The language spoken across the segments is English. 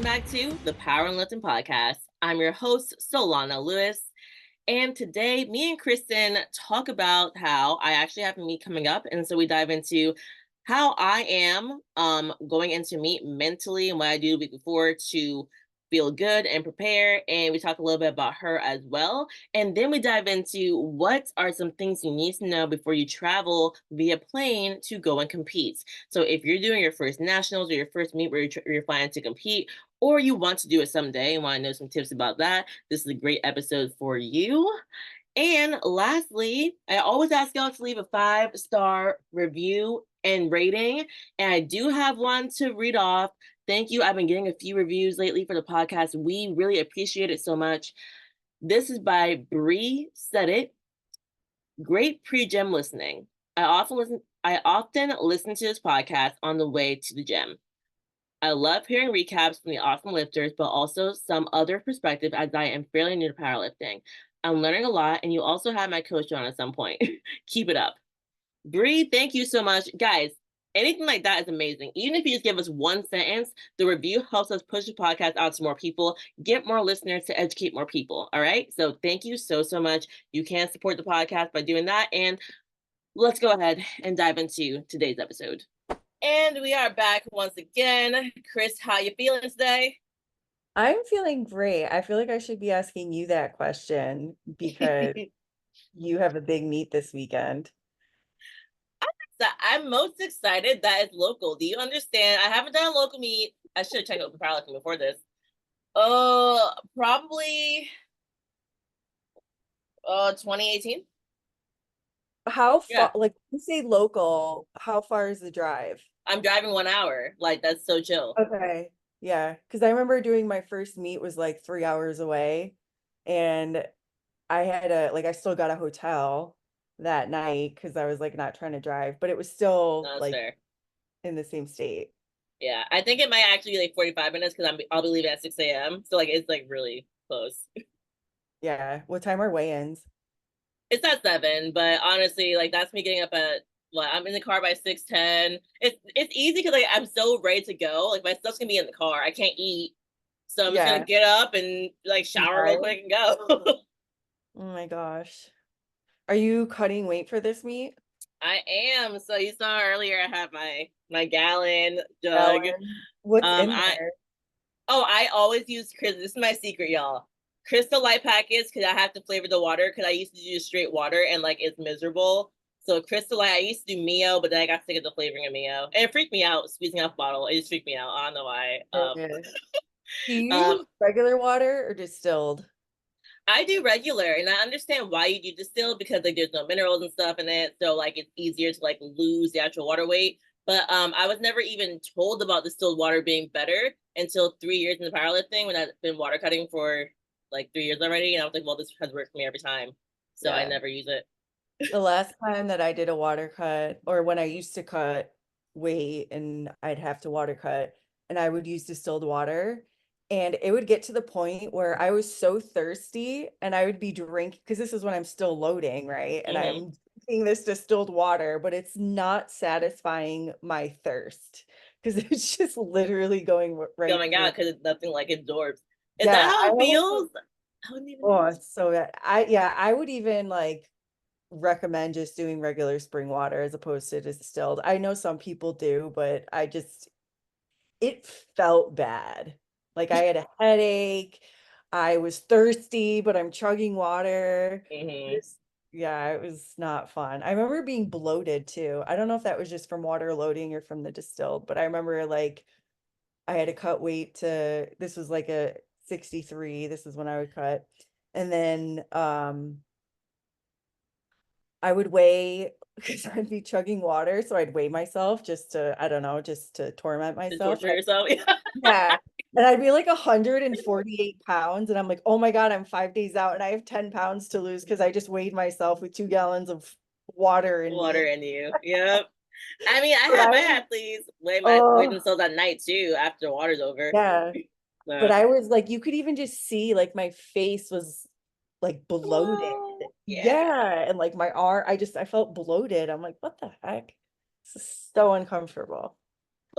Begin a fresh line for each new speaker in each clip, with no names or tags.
back to the Power and Lifting Podcast. I'm your host, Solana Lewis. And today, me and Kristen talk about how I actually have a meet coming up. And so we dive into how I am going into meet mentally and what I do the week before to feel good and prepare. And we talk a little bit about her as well. And then we dive into what are some things you need to know before you travel via plane to go and compete. So if you're doing your first nationals or your first meet where you're flying to compete, or you want to do it someday and want to know some tips about that, this is a great episode for you. And lastly, I always ask y'all to leave a 5-star review and rating. And I do have one to read off. Thank you. I've been getting a few reviews lately for the podcast. We really appreciate it so much. This is by Bree Said It. Great pre-gym listening. I often listen to this podcast on the way to the gym. I love hearing recaps from the awesome lifters, but also some other perspective as I am fairly new to powerlifting. I'm learning a lot, and you also have my coach on at some point. Keep it up. Bree, thank you so much. Guys, anything like that is amazing. Even if you just give us one sentence, the review helps us push the podcast out to more people, get more listeners to educate more people. All right. So thank you so much. You can support the podcast by doing that. And let's go ahead and dive into today's episode. And we are back once again. Chris, how you feeling today?
I'm feeling great. I feel like I should be asking you that question because you have a big meet this weekend.
I'm most excited that it's local. Do you understand? I haven't done a local meet. I should have checked out the powerlifting before this. Probably 2018.
How far,
Yeah.
like you say local, how far is the drive?
I'm driving 1 hour. Like, that's so chill.
Okay. Yeah. Because I remember doing my first meet was like 3 hours away. And I had I still got a hotel that night because I was like not trying to drive, but it was still
No, that's
like
fair.
in the same state.
Yeah. I think it might actually be like 45 minutes because I'll be leaving at 6 a.m. So like it's like really close.
Yeah. What time are weigh-ins?
It's at 7, but honestly, like that's me getting up at what, I'm in the car by 6:10. It's easy because like I'm so ready to go. Like my stuff's gonna be in the car. I can't eat. So I'm just gonna
Yeah.
get up and like shower real
Drive.
quick and go.
Oh my gosh. Are you cutting weight for this meet?
I am. So you saw earlier I have my gallon jug.
Ellen, what's in
I
there?
I always use Crystal. This is my secret, y'all. Crystal Light packets because I have to flavor the water because I used to do straight water and like it's miserable. So Crystal Light, I used to do Mio, but then I got sick of the flavoring of Mio. And it freaked me out squeezing out the bottle. It just freaked me out. I don't know why.
Okay. Do you
Um,
use regular water or distilled?
I do regular, and I understand why you do distilled because like there's no minerals and stuff in it, so like it's easier to like lose the actual water weight. But I was never even told about distilled water being better until 3 years in the powerlifting when I've been water cutting for like 3 years already, and I was like, well, this has worked for me every time, so I
Yeah.
never use it.
The last time that I did a water cut, or when I used to cut weight and I'd have to water cut, and I would use distilled water, and it would get to the point where I was so thirsty and I would be drinking, because this is when I'm still loading, right? And
Mm-hmm.
I'm drinking this distilled water, but it's not satisfying my thirst because it's just literally going right
Going
through.
out because it's nothing like absorbs. Is that
Yeah,
how
I
it
almost,
feels? I wouldn't even
oh,
know.
it's so bad. I would even like recommend just doing regular spring water as opposed to distilled. I know some people do, but it felt bad. Like I had a headache, I was thirsty, but I'm chugging water.
Mm-hmm.
This, yeah, it was not fun. I remember being bloated too. I don't know if that was just from water loading or from the distilled, but I remember like I had to cut weight to, this was like a 63. This is when I would cut. And then I would weigh because I'd be chugging water, so I'd weigh myself just to, I don't know, just to torment
To
myself.
torture yourself.
Yeah. And I'd be like 148 pounds, and I'm like, oh my God, I'm 5 days out and I have 10 pounds to lose because I just weighed myself with 2 gallons of water in
Water
me.
in you. Yep. I mean, I
But
have
I
my
was,
athletes weigh
oh,
themselves at night too after the water's over.
yeah.
So,
But I was like, you could even just see like my face was like bloated.
oh, yeah.
Yeah. And like my arm, I felt bloated. I'm like, what the heck? This is so uncomfortable.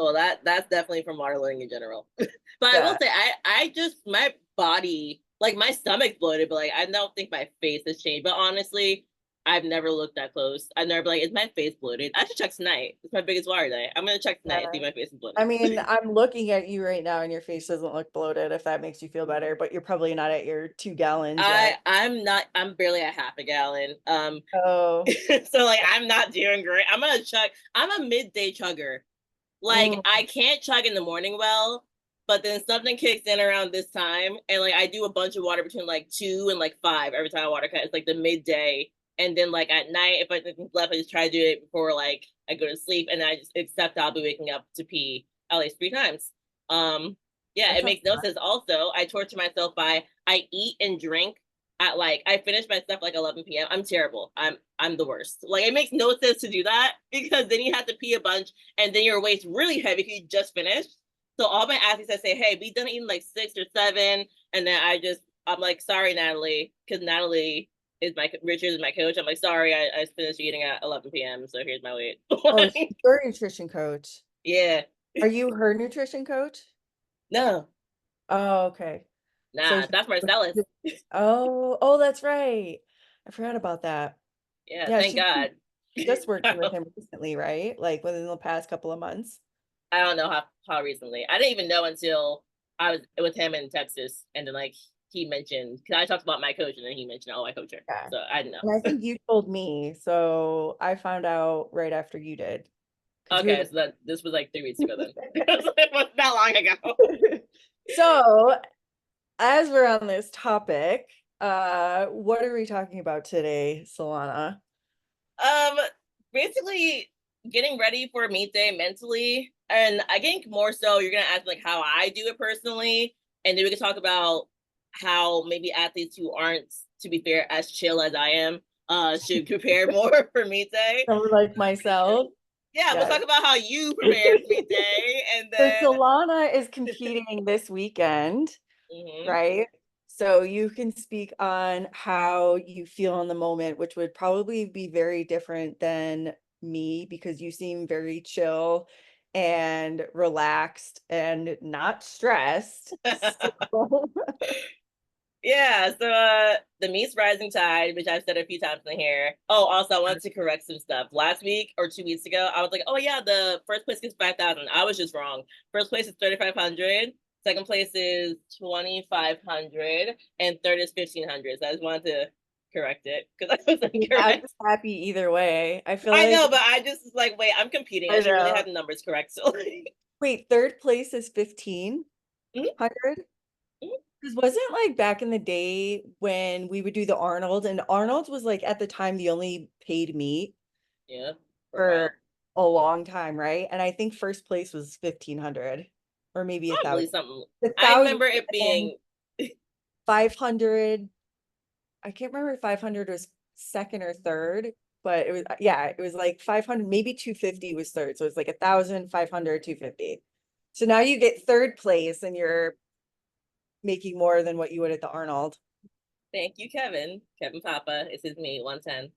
Oh, that's definitely from waterloading in general. But I will
Yeah.
say, I just my body, like my stomach's bloated, but like I don't think my face has changed. But honestly, I've never looked that close. I've never been like, is my face bloated? I should check tonight. It's my biggest water day. I'm gonna check tonight and see
Yeah.
if my face is
I
bloated.
mean, I'm looking at you right now and your face doesn't look bloated if that makes you feel better, but you're probably not at your 2 gallons yet.
I'm not. I'm barely at half a gallon.
Oh,
So like I'm not doing great. I'm gonna chug. I'm a midday chugger. Like
mm,
I can't chug in the morning well, but then something kicks in around this time, and like I do a bunch of water between like 2 and like 5 every time I water cut. It's like the midday, and then like at night, if I think left, I just try to do it before like I go to sleep, and I just accept I'll be waking up to pee at least 3 times. Yeah,
that's
it
not
makes no sense. Also, I torture myself by I eat and drink at like I finish my stuff like 11 p.m. I'm terrible. I'm the worst. Like it makes no sense to do that because then you have to pee a bunch and then your weight's really heavy because you just finished. So all my athletes I say, hey, be done eating like 6 or 7, and then I'm like, sorry, Natalie, because Natalie is my Richard is my coach. I'm like, sorry, I finished eating at 11 p.m. So here's my weight.
Oh, she's your nutrition coach.
Yeah,
Are you her nutrition coach?
no,
Oh, okay. So
nah, that's Marcellus.
oh, that's right. I forgot about that.
Yeah,
Yeah,
thank
she
God.
just worked with him recently, right? Like within the past couple of months.
I don't know how recently. I didn't even know until I was with him in Texas, and then like he mentioned because I talked about my coach, and then he mentioned, "Oh, I coach her,"
Yeah.
so I didn't
And I
know.
think you told me, so I found out right after you did. Because we
Okay,
were
so that this was like 3 weeks ago then. It was not long ago.
so as we're on this topic, what are we talking about today, Solana?
Um, basically getting ready for meet day mentally, and I think more so you're gonna ask like how I do it personally, and then we can talk about how maybe athletes who aren't, to be fair, as chill as I am, should prepare more for meet day.
Someone like myself.
Yeah, we'll
Yeah.
talk about how you prepared for meet day, and
So
then
Solana is competing this weekend,
mhm.
right? So you can speak on how you feel in the moment, which would probably be very different than me because you seem very chill and relaxed and not stressed. So,
Yeah, so the Meets Rising Tide, which I've said a few times in here. Oh, also I wanted to correct some stuff. Last week or 2 weeks ago, I was like, oh yeah, the first place gets 5,000. I was just wrong. First place is 3,500. Second place is 2,500, and third is 1,500. So I just wanted to correct it because I was
I mean, I'm
incorrect.
just happy either way. I feel
I
like
know, but I just was like, wait, I'm competing.
I
I should really
know.
have the numbers correct. So like,
Wait, third place is 1,500?
mhm.
Because wasn't like back in the day when we would do the Arnold, and Arnold was like at the time the only paid meet
Yeah, for a
for
while.
a long time, right? And I think first place was 1,500 or maybe a
Probably
thousand.
something.
A
I
thousand
remember it
and then
being
500. I can't remember if 500 was second or third, but it was yeah, it was like 500, maybe 250 was third. So it's like 1,500, 250. So now you get third place and you're making more than what you would at the Arnold.
thank you, Kevin. Kevin Papa. It's his me, 110.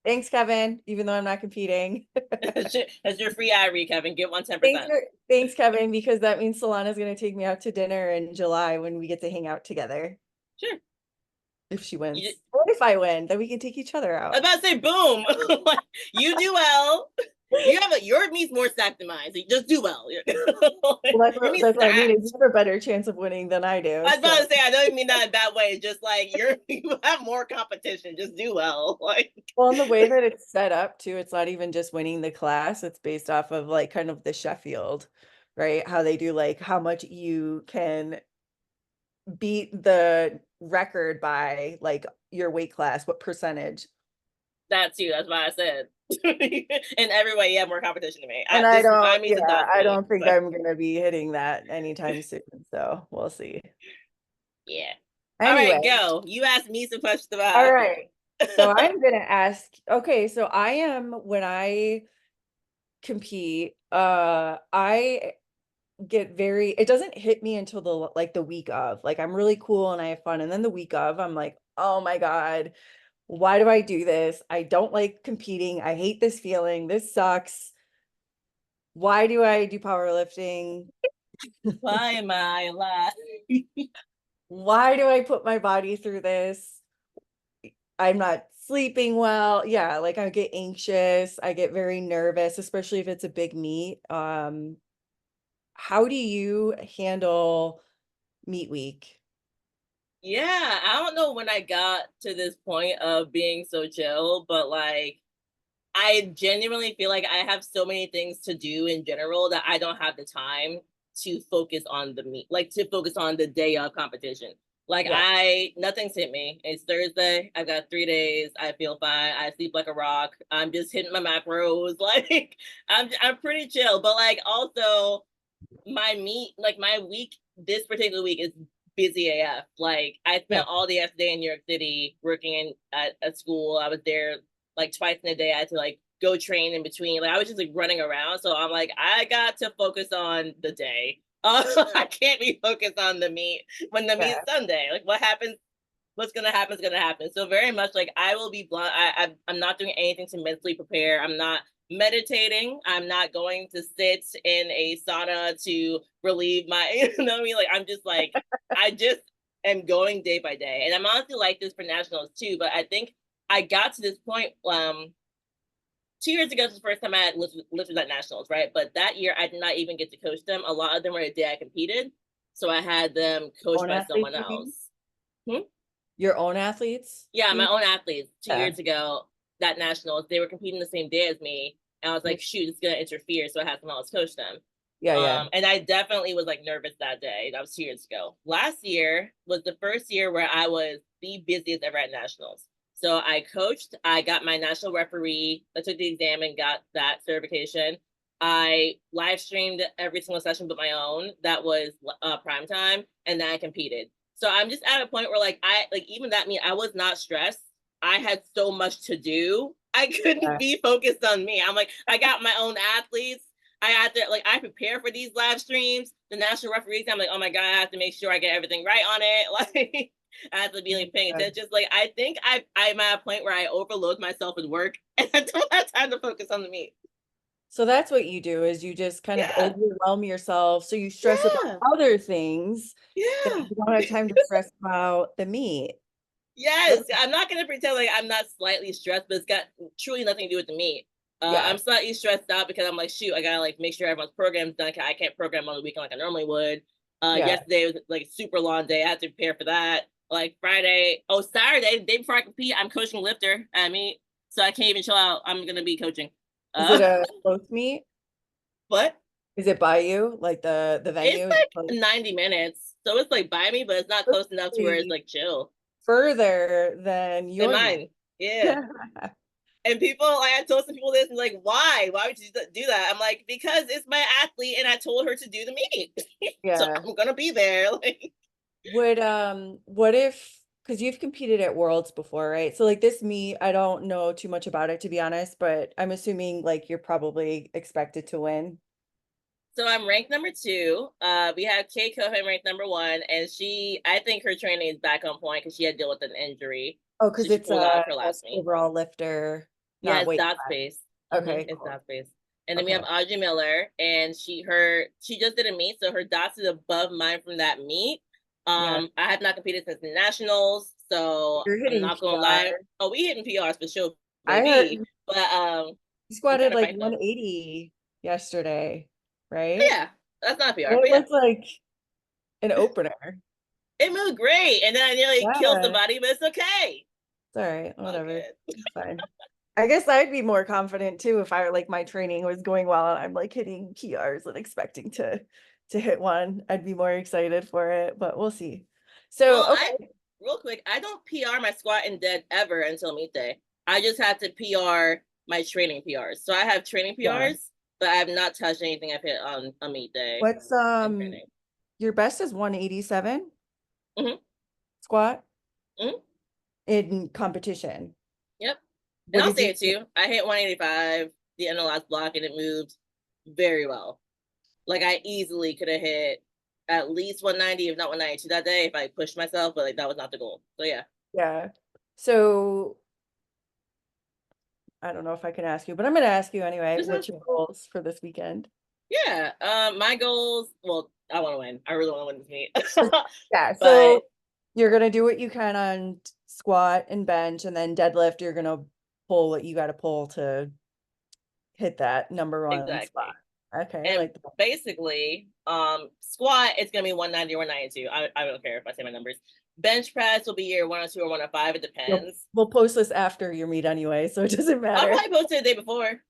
Thanks, Kevin, even though I'm not competing.
That's your free Irie, Kevin. Get 110%.
Thanks, Kevin, because that means Solana's gonna take me out to dinner in July when we get to hang out together.
Sure.
If she
You
wins.
just,
What if I win? Then we can take each other
I was
out.
about to say, boom. Like, you do well. You have your me's more stacked than mine. So you just do well.
Well,
Your me's
that's what I mean, is
stacked.
you have a better chance of winning than I do.
I was
So,
about to say, I don't even mean that in that way. It's just like you have more competition. Just do well. Like
well, in the way that it's set up too, it's not even just winning the class, it's based off of like kind of the Sheffield, right? How they do like how much you can beat the record by like your weight class, what percentage.
that too. That's why I said. In every way, you have more competition than me.
And I
This
don't,
my me's
yeah,
a dub for
I
me.
don't think
So
I'm gonna be hitting that anytime soon. So we'll see.
yeah. All right,
Anyway,
go. You asked me some questions
all
about
right. So
athletes.
I'm gonna ask, okay, so I am when I compete, I get very, it doesn't hit me until the like the week of. Like I'm really cool and I have fun. And then the week of, I'm like, oh my God, why do I do this? I don't like competing. I hate this feeling. This sucks. Why do I do powerlifting?
Why am I alive?
Why do I put my body through this? I'm not sleeping well. Yeah, like I get anxious, I get very nervous, especially if it's a big meet. How do you handle meet week?
Yeah, I don't know when I got to this point of being so chill, but like I genuinely feel like I have so many things to do in general that I don't have the time to focus on the meet, like to focus on the day of competition. Like
Yeah.
nothing's hit me. It's Thursday. I've got 3 days. I feel fine. I sleep like a rock. I'm just hitting my macros. Like I'm pretty chill. But like also my week this particular week is busy AF. Like I
Yeah.
spent all the yesterday in New York City working at a school. I was there like twice in a day. I had to like go train in between. Like I was just like running around. So I'm like, I got to focus on the day. I can't be focused on the meet when the meet's
Yeah.
Sunday. Like what happens what's gonna happen is gonna happen. So very much like I will be blunt. I'm not doing anything to mentally prepare. I'm not meditating. I'm not going to sit in a sauna to relieve my. You know what I mean? Like I'm just like I just am going day by day, and I'm honestly like this for nationals too. But I think I got to this point. 2 years ago was the first time I had lifters at nationals, right? But that year I did not even get to coach them. A lot of them were the day I competed, so I had them coached
Own
by
athletes,
someone
you mean?
else. Hmm?
Your own athletes,
Yeah,
you
my
mean?
own athletes two
Yeah.
years ago, that nationals, they were competing the same day as me. And I was
Yeah.
like, shoot, it's gonna interfere. So I had someone else coach them.
Yeah. Yeah.
And I definitely was like nervous that day. That was 2 years ago. Last year was the first year where I was the busiest ever at nationals. So I coached, I got my national referee, I took the exam and got that certification. I live streamed every single session but my own. That was prime time, and then I competed. So I'm just at a point where like I like even that mean I was not stressed. I had so much to do. I couldn't
Yeah.
be focused on me. I'm like, I got my own athletes. I had to like I prepare for these live streams. The national referees, I'm like, oh my god, I have to make sure I get everything right on it. Like I have to be like paying
Yeah.
attention. Like I think I'm at a point where I overload myself with work and I don't have time to focus on the meat.
So that's what you do is you just kind of
Yeah,
overwhelm yourself. So you stress about
yeah,
other things that
yeah.
you don't have time to stress about the meat.
Yes,
That's,
I'm not gonna pretend like I'm not slightly stressed, but it's got truly nothing to do with the meat. I'm
yeah.
slightly stressed out because I'm like, shoot, I gotta like make sure everyone's program's done. I can't program on the weekend like I normally would.
Yeah.
Yesterday was like a super long day. I had to prepare for that. Like Friday, oh Saturday, the day before I compete, I'm coaching lifter at meet, so I can't even chill out. I'm gonna be coaching.
Is it
Uh,
a close meet?
but
Is it by you? Like the
it's
venue is
like
close?
90 minutes, so it's like by me, but it's not close enough to where it's
Actually
like chill.
further than
In
your meet.
mine, yeah. And people, like, I told some people this, and like, why? Why would you do that? I'm like, because it's my athlete, and I told her to do the meet, so
Yeah.
I'm gonna be there. Like,
What if, because you've competed at Worlds before, right? So like this meet, I don't know too much about it to be honest, but I'm assuming like you're probably expected to win.
so I'm ranked number two. We have Kay Cohen ranked number one, and I think her training is back on point because she had to deal with an injury,
Oh,
so
because
she
it's
pulled out of her last meet.
overall lifter,
Yeah,
not
it's
weight
dot
class.
space.
Okay,
It's
cool.
dot space. And then we
Okay.
have Audrey Miller, and she just did a meet, so her dots is above mine from that meet.
Yeah.
I have not competed since the nationals, so
You're
I'm
hitting
not gonna
PR.
lie. Oh, we hitting PRs for sure,
I heard
baby. But
you
I'm trying
squatted
to
like
fight them.
180 yesterday,
But
right?
yeah, that's not a PR,
It
but yeah,
looked like an opener.
it moved great, and then I nearly killed
Yeah.
somebody, but it's okay.
It's all right,
All
whatever.
good.
It's fine. I guess I'd be more confident too if I like my training was going well and I'm like hitting PRs and expecting to hit one. I'd be more excited for it, but we'll see. So,
Well, I
okay.
real quick, I don't PR my squat and dead ever until meet day. I just have to PR my training PRs. So I have training
Yeah.
PRs, but I have not touched anything I've hit on a meet day
What's
in training.
your best is 187
Hmm.
squat
Hmm.
in competition.
Yep. And
What
I'll
did
say
you
it too. I hit 185 the end of the last block, and it moved very well. Like I easily could have hit at least 190, if not 192 that day if I pushed myself, but like that was not the goal. So yeah.
yeah. So I don't know if I can ask you, but I'm gonna ask you anyway.
Just
What's
ask
your
me.
goals for this weekend?
Yeah. My goals. Well, I want to win. I really want to win this meet.
Yeah,
But
so you're gonna do what you can on squat and bench, and then deadlift, you're gonna pull what you gotta pull to hit that number one spot.
exactly.
Okay, I
And
like that.
basically, squat it's gonna be 190 or 192. I don't care if I say my numbers. Bench press will be your 102 or 105. It depends.
We'll post this after your meet anyway, so it doesn't
I'll
matter.
probably post it the day before.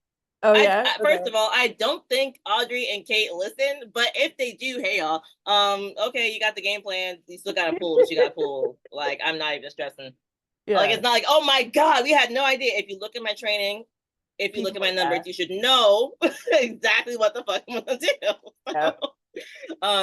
Oh yeah?
First
Okay.
of all, I don't think Audrey and Kate listen, but if they do, hey y'all, okay, you got the game plan. You still gotta pull what you gotta pull. Like I'm not even stressing. Like it's
Yeah,
not like, oh my god, we had no idea. If you look at my training, if you look at
people
my
like
numbers,
that.
you should know exactly what the fuck I'm gonna do.
Yep.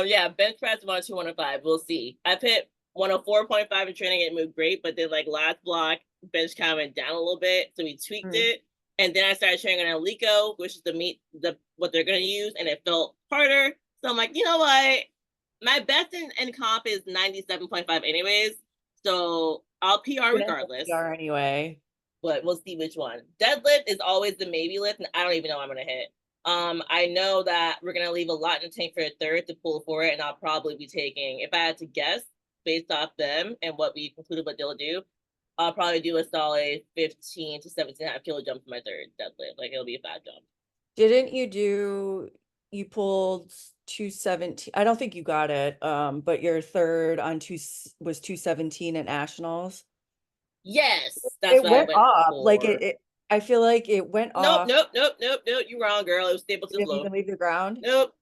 Yeah, bench press 102, 105. We'll see. I put 104.5 in training, it moved great, but then like last block, bench kind of went down a little bit, so we tweaked
Mm.
it. And then I started training on Alico, which is the meat, the what they're gonna use, and it felt harder. So I'm like, you know what? My best in comp is 97.5 anyways. So I'll PR
You're gonna hit
regardless,
PR anyway.
but we'll see which one. Deadlift is always the maybe lift, and I don't even know what I'm gonna hit. I know that we're gonna leave a lot in the tank for a third to pull for it, and I'll probably be taking, if I had to guess, based off them and what we concluded what they'll do, I'll probably do a solid 15 to 17.5 kilo jump for my third deadlift. Like it'll be a fat jump.
Didn't you pulled 217? I don't think you got it. But your third on was 217 at nationals.
Yes, that's
It
what I
went
went
off. Like
for.
I feel like it went
Nope,
off.
nope, nope, nope, nope. You wrong, girl. It was stable
It
too
didn't
low.
even leave the ground.
Nope.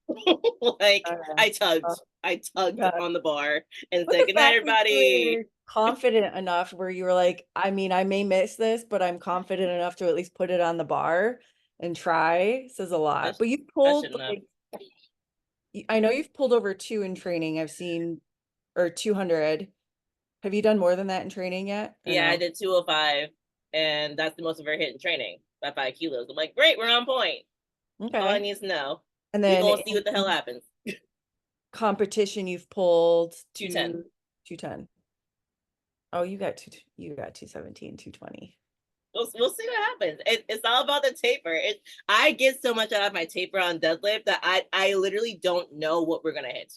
Like
Okay.
I tugged.
Uh,
I tugged
yeah.
on the bar and
But
said,
the
"Good night,
fact that you
everybody."
were confident enough where you were like, I mean, I may miss this, but I'm confident enough to at least put it on the bar and try says a
I,
lot.
sh-
But you
I
pulled
shouldn't have.
like, I know you've pulled over two in training. I've seen, or 200. Have you done more than that in training yet, or
Yeah, I
no?
did 205, and that's the most I've ever hit in training by 5 kilos. I'm like, great, we're on point. That's all I
Okay.
need to know.
And
We
then
gonna see
in
what the hell happens.
competition, you've pulled
210.
210. Oh, you got 217, 220.
We'll see what happens. It's all about the taper. I get so much out of my taper on deadlift that I literally don't know what we're gonna hit.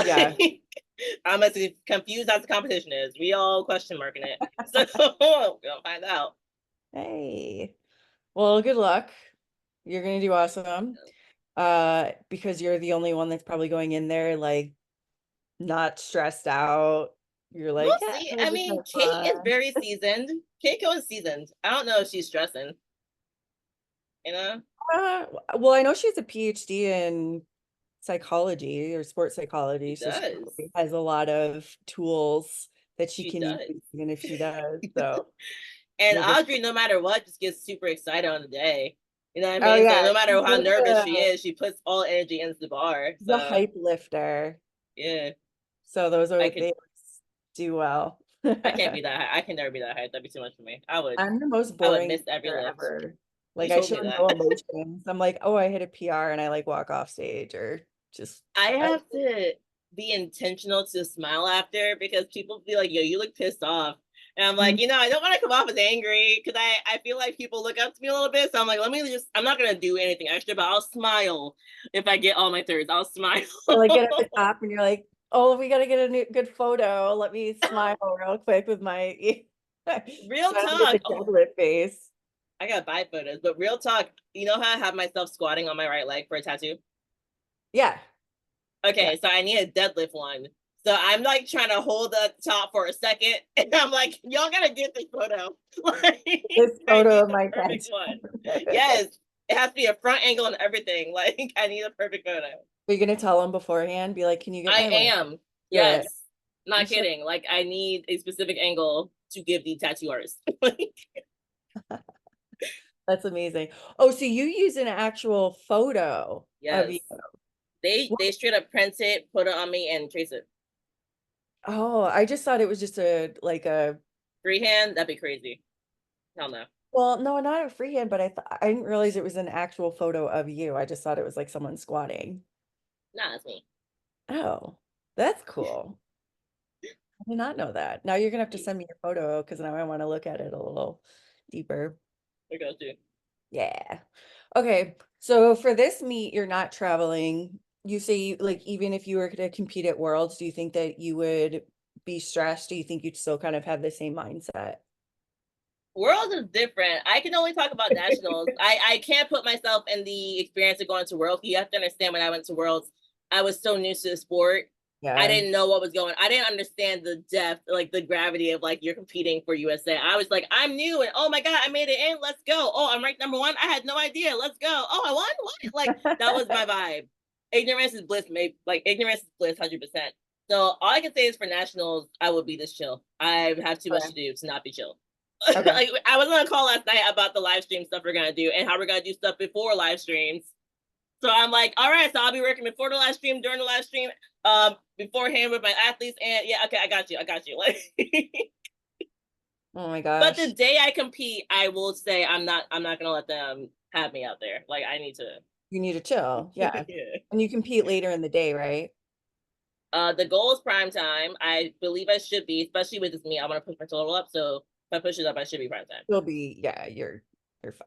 Yeah.
Like I'm as confused as the competition is. We all question marking it. So we'll find out.
Hey. Well, good luck. You're gonna do awesome. Because you're the only one that's probably going in there like not stressed out. You're
We'll
like, yeah,
see.
we'll
I
just
mean,
have
Kate is
fun.
very seasoned. Keiko is seasoned. I don't know if she's stressing, you know?
Well, I know she's a PhD in psychology or sports
She
psychology, so she
does.
probably has a lot of tools that she
She
can use
does.
even if she does. So
And
you'll just
Audrey, no matter what, just gets super excited on the day. You know what I
oh
mean? So
yeah,
no matter how
she's
nervous she is, she puts all energy into the bar.
a
So
hype lifter.
yeah,
So those
I
are
could.
they do well.
I can't be that high. I can never be that high. That'd be too much for me.
I'm the most
I would
boring
miss every
lifter
lift.
ever.
You
Like I
told
show
me that.
no emotions. I'm like, oh, I hit a PR and I like walk off stage or just
I
I,
have to be intentional to smile after because people be like, yo, you look pissed off. And I'm like,
mm,
I don't want to come off as angry because I feel like people look up to me a little bit. So I'm like, I'm not going to do anything extra, but I'll smile if I get all my thirds. I'll smile.
you like get at the top and you're like, oh, we gotta get a good photo. Let me smile real quick with my
Real
so I don't get
talk.
the
Oh,
deadlift face.
I got buy photos, but real talk. You know how I have myself squatting on my right leg for a tattoo?
Yeah, yeah.
Okay, so I need a deadlift one. So I'm like trying to hold the top for a second, and I'm like, y'all gotta get this photo. Like,
This
I
photo
need
of
the
my
perfect
tattoo.
one. Yes, it has to be a front angle and everything. Like, I need a perfect photo.
Are you gonna tell them beforehand? Be like, can you get
I
my link?
am.
Do it.
Yes,
You
not
should.
kidding. Like, I need a specific angle to give the tattoo artist.
That's amazing. Oh, so you use an actual photo of
Yes,
you.
they
What?
straight up print it, put it on me, and trace it.
Oh, I just thought it was just a like a
Freehand, that'd be crazy. Hell no.
well, no, not a freehand, but I didn't realize it was an actual photo of you. I just thought it was like someone squatting.
Nah, that's me.
Oh, that's cool. I did not know that. Now you're gonna have to send me your photo because now I want to look at it a little deeper.
I got you.
Yeah. Okay, so for this meet, you're not traveling. You say like even if you were to compete at Worlds, do you think that you would be stressed? Do you think you'd still kind of have the same mindset?
Worlds is different. I can only talk about nationals. I can't put myself in the experience of going to Worlds. You have to understand when I went to Worlds, I was so new to the sport. I
Yeah.
didn't know what was going. I didn't understand the depth, like the gravity of like you're competing for USA. I was like, I'm new and oh my god, I made it in. Let's go. Oh, I'm ranked number one. I had no idea. Let's go. Oh, I won. What? Like that was my vibe. Ignorance is bliss. Maybe like ignorance is bliss, 100%. So all I can say is for nationals, I would be this chill. I have too much to
Okay.
do to not be chill.
Okay.
Like I was on a call last night about the live stream stuff we're gonna do and how we're gonna do stuff before live streams. So I'm like, all right, so I'll be working before the live stream, during the live stream, beforehand with my athletes, and yeah, okay, I got you. Like,
Oh my
but the
gosh.
day I compete, I will say I'm not gonna let them have me out there. Like I need to.
You need to chill. Yeah.
Yeah.
And you compete later in the day, right?
The goal is prime time. I believe I should be, especially with this meet. I want to push my total up, so if I push it up, I should be prime time.
You'll be, yeah,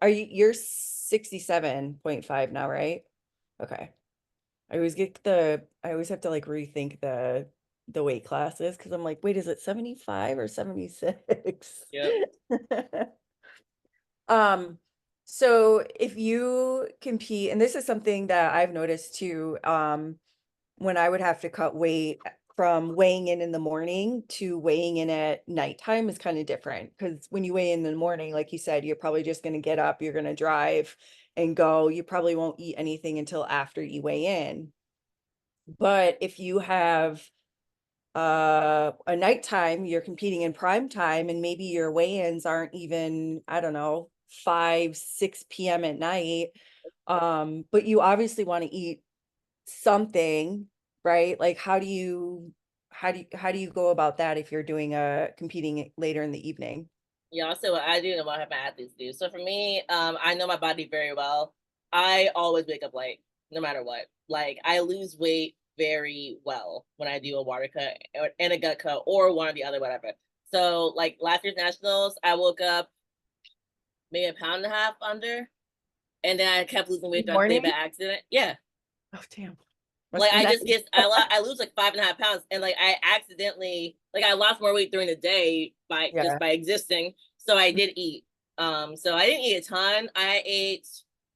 are you're 67.5 now, right? Okay. I always have to like rethink the weight classes because I'm like, wait, is it 75 or 76?
Yep.
Um, so if you compete, and this is something that I've noticed too, when I would have to cut weight from weighing in the morning to weighing in at nighttime is kind of different because when you weigh in the morning, like you said, you're probably just going to get up, you're going to drive and go. You probably won't eat anything until after you weigh in. But if you have a nighttime, you're competing in prime time, and maybe your weigh-ins aren't even, I don't know, 5, 6 p.m. at night. But you obviously want to eat something, right? Like how do you go about that if you're doing a competing later in the evening?
Yeah, I'll say what I do and what I have my athletes do. So for me, I know my body very well. I always wake up late, no matter what. Like I lose weight very well when I do a water cut and a gut cut or one or the other, whatever. So like last year's nationals, I woke up maybe a pound and a half under, and then I kept losing weight
Good
throughout the day by
morning.
accident. Yeah,
Oh, damn.
like
Must be
I
nice.
just get I lose like 5.5 pounds, and like I accidentally like I lost more weight during the day by just
Yeah.
by existing. So I did eat. So I didn't eat a ton. I ate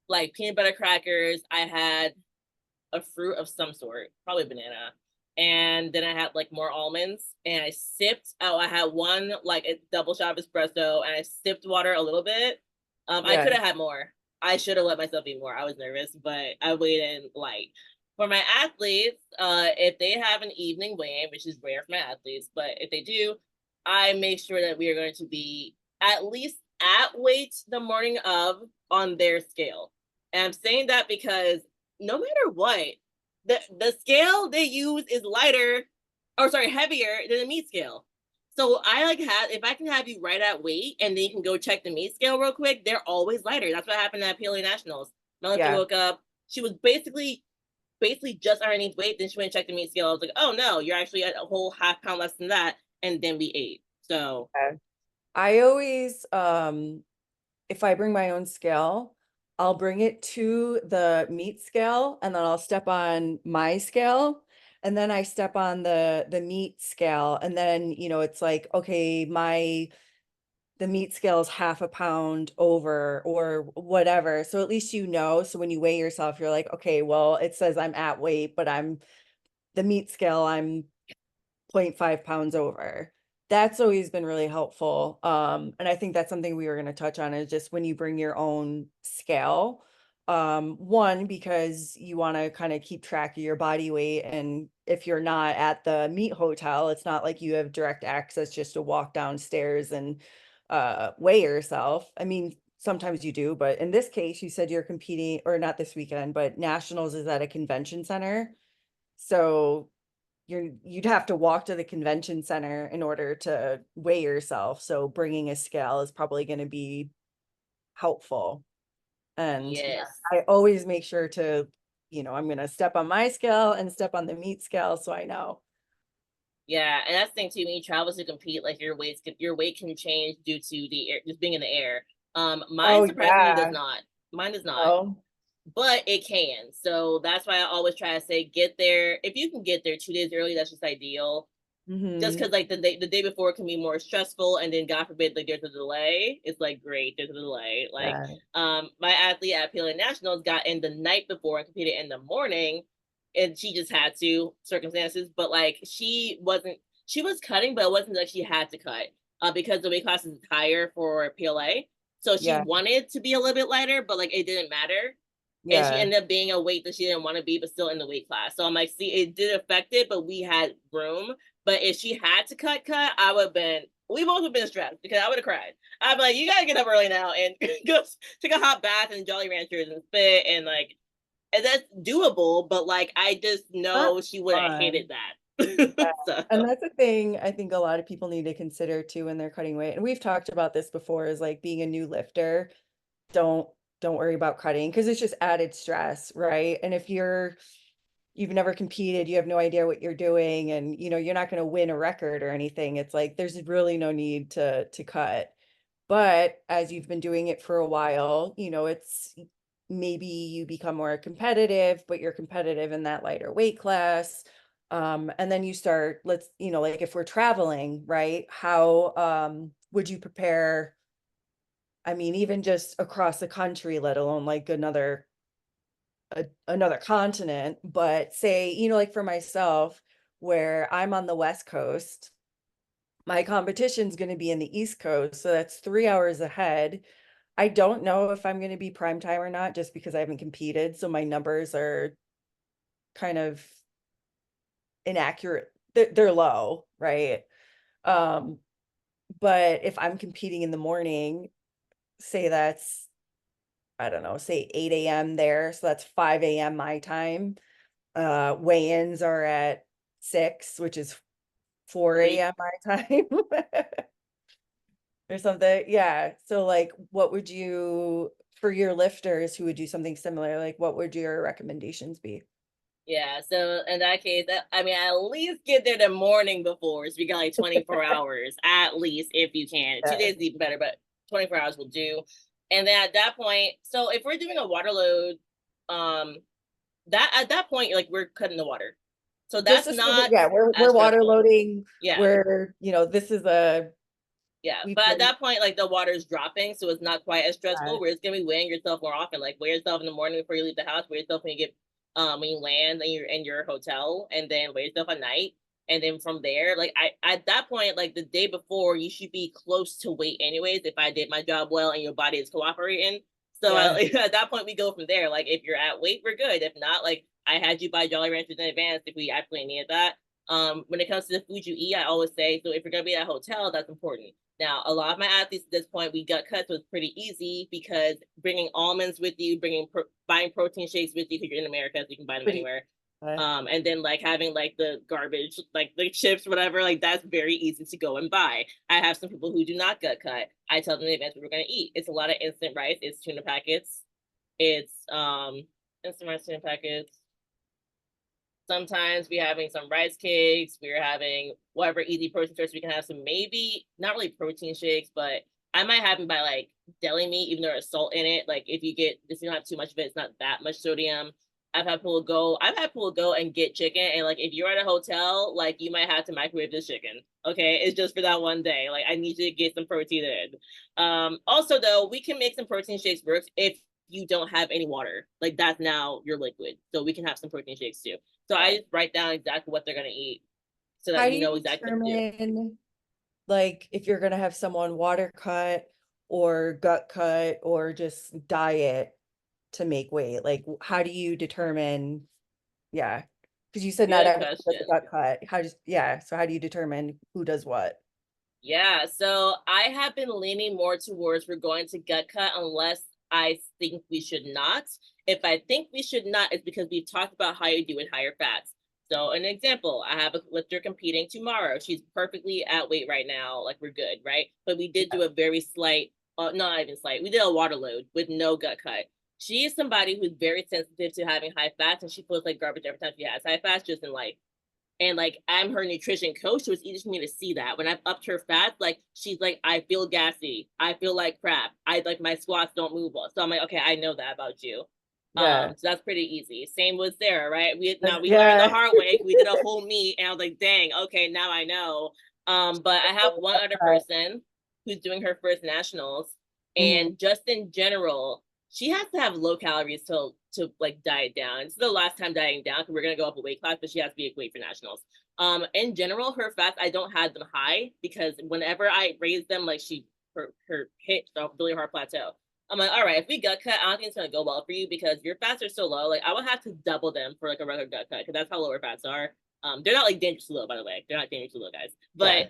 like peanut butter crackers. I had a fruit of some sort, probably banana. And then I had like more almonds and I sipped. Oh, I had one like a double shot of espresso and I sipped water a little bit. I
Yeah.
could have had more. I should have let myself eat more. I was nervous, but I waited in light. For my athletes, if they have an evening weigh-in, which is rare for my athletes, but if they do, I make sure that we are going to be at least at weight the morning of on their scale. And I'm saying that because no matter what, the scale they use is lighter, or sorry, heavier than the meat scale. So I like have if I can have you right at weight and then you can go check the meat scale real quick, they're always lighter. That's what happened at PLA Nationals. Melanie
Yeah.
woke up, she was basically just underneath weight, then she went and checked the meat scale. I was like, oh no, you're actually at a whole half pound less than that. And then we ate. So
Okay. I always if I bring my own scale, I'll bring it to the meat scale and then I'll step on my scale and then I step on the meat scale and then, it's like, okay, the meat scale is half a pound over or whatever. So at least so when you weigh yourself, you're like, okay, well, it says I'm at weight, but the meat scale, I'm 0.5 pounds over. That's always been really helpful. And I think that's something we were going to touch on is just when you bring your own scale. One, because you want to kind of keep track of your body weight. And if you're not at the meat hotel, it's not like you have direct access just to walk downstairs and weigh yourself. I mean, sometimes you do, but in this case, you said you're competing, or not this weekend, but nationals is at a convention center. So you'd have to walk to the convention center in order to weigh yourself. So bringing a scale is probably going to be helpful. And yeah,
yes.
I always make sure to, I'm going to step on my scale and step on the meat scale so I know.
Yeah, and that's the thing too. When you travel to compete, like your weight can change due to the air, just being in the air. Mine
Oh
surprisingly does
yeah.
not. Mine is not,
Oh.
but it can. So that's why I always try to say get there. If you can get there 2 days early, that's just ideal. Just
Mhm.
because like the day before can be more stressful, and then God forbid like there's a delay. It's like great, there's a delay. Like
Yeah.
my athlete at PLA Nationals got in the night before and competed in the morning, and she just had to circumstances. But like she was cutting, but it wasn't like she had to cut because the weight class is higher for PLA. So she
Yeah.
wanted to be a little bit lighter, but like it didn't matter, and she
Yeah.
ended up being a weight that she didn't want to be, but still in the weight class. So I'm like, see, it did affect it, but we had room. But if she had to cut, I would have been. We both would have been stressed because I would have cried. I'd be like, you gotta get up early now and go take a hot bath and Jolly Ranchers and spit and like, and that's doable. But like, I just
Not
know she would have hated
fun. Yeah.
that.
And
So
that's a thing I think a lot of people need to consider too when they're cutting weight. And we've talked about this before is like being a new lifter, don't don't worry about cutting because it's just added stress, right? And if you've never competed, you have no idea what you're doing and you're not going to win a record or anything. It's like there's really no need to cut. But as you've been doing it for a while, it's maybe you become more competitive, but you're competitive in that lighter weight class. And then you start, like if we're traveling, right? How would you prepare? I mean, even just across the country, let alone like another continent. But say, like for myself, where I'm on the West Coast, my competition's going to be in the East Coast, so that's 3 hours ahead. I don't know if I'm going to be prime time or not, just because I haven't competed, so my numbers are kind of inaccurate. They're low, right? Um, but if I'm competing in the morning, say that's, I don't know, say 8 a.m. there, so that's 5 a.m. my time. Weigh-ins are at 6, which is 4
3.
a.m. my time. Or something. Yeah. So like what would you for your lifters who would do something similar, like what would your recommendations be?
Yeah, so in that case, I mean, at least get there the morning before, so we got like 24 hours at least if you can. Two
Yeah.
days is even better, but 24 hours will do. And then at that point, so if we're doing a water load, um, that at that point, like we're cutting the water, so
Just
that's
as
not
yeah, we're
as
water
stressful.
loading.
Yeah,
This is a
yeah,
we've
but at
been
that point, like the water is dropping, so it's not quite as stressful.
uh,
Where it's gonna be weighing yourself more often, like weigh yourself in the morning before you leave the house, weigh yourself when you get when you land and you're in your hotel, and then weigh yourself at night, and then from there, like I at that point, like the day before, you should be close to weight anyways. If I did my job well and your body is cooperating, so
yeah,
at that point we go from there. Like if you're at weight, we're good. If not, like I had you buy Jolly Ranchers in advance if we actually needed that. When it comes to the food you eat, I always say so if you're gonna be at a hotel, that's important. Now, a lot of my athletes at this point, we gut cut, so it's pretty easy because bringing almonds with you, buying protein shakes with you because you're in America, so you can buy them
pretty
anywhere.
uh,
And then like having like the garbage, like the chips, whatever, like that's very easy to go and buy. I have some people who do not gut cut. I tell them in advance what we're gonna eat. It's a lot of instant rice. It's tuna packets. It's instant rice tuna packets. Sometimes we're having some rice cakes. We're having whatever easy protein source we can have. Some maybe not really protein shakes, but I might have them by like deli meat, even though there's salt in it. Like if you don't have too much of it, it's not that much sodium. I've had people go and get chicken, and like if you're at a hotel, like you might have to microwave this chicken. Okay, it's just for that one day. Like I need you to get some protein in. Also though, we can make some protein shakes work if you don't have any water. Like that's now your liquid, so we can have some protein shakes too. So
yeah.
I just write down exactly what they're gonna eat so that
How do
we
you
know exactly what to do.
determine like if you're gonna have someone water cut or gut cut or just diet to make weight? Like how do you determine? Yeah, because you said not
Good
everyone does a
question.
gut cut. Yeah, so how do you determine who does what?
Yeah, so I have been leaning more towards we're going to gut cut unless I think we should not. If I think we should not, it's because we've talked about how you do with higher fats. So, an example, I have a lifter competing tomorrow. She's perfectly at weight right now, like we're good, right? But we did
Yeah,
do a very slight, not even slight, we did a water load with no gut cut. She is somebody who's very sensitive to having high fats, and she feels like garbage every time she has high fats, just in life. And like I'm her nutrition coach, so it's easy for me to see that. When I've upped her fat, like she's like, I feel gassy, I feel like crap, I like my squats don't move well. So I'm like, okay, I know that about you.
Yeah.
So that's pretty easy. Same with Sarah, right? We learned the
Yeah.
hard way. We did a whole meet, and I was like, dang, okay, now I know. But I have one other person who's doing her first nationals,
Mhm.
and just in general, she has to have low calories to like diet down. It's the last time dieting down because we're gonna go up a weight class, but she has to be a weight for nationals. In general, her fats I don't have them high because whenever I raise them, like her hit a really hard plateau. I'm like, all right, if we gut cut, I don't think it's gonna go well for you because your fats are so low. Like I would have to double them for like a regular gut cut because that's how low her fats are. They're not like dangerously low, by the way. They're not dangerously low, guys. But
Yeah.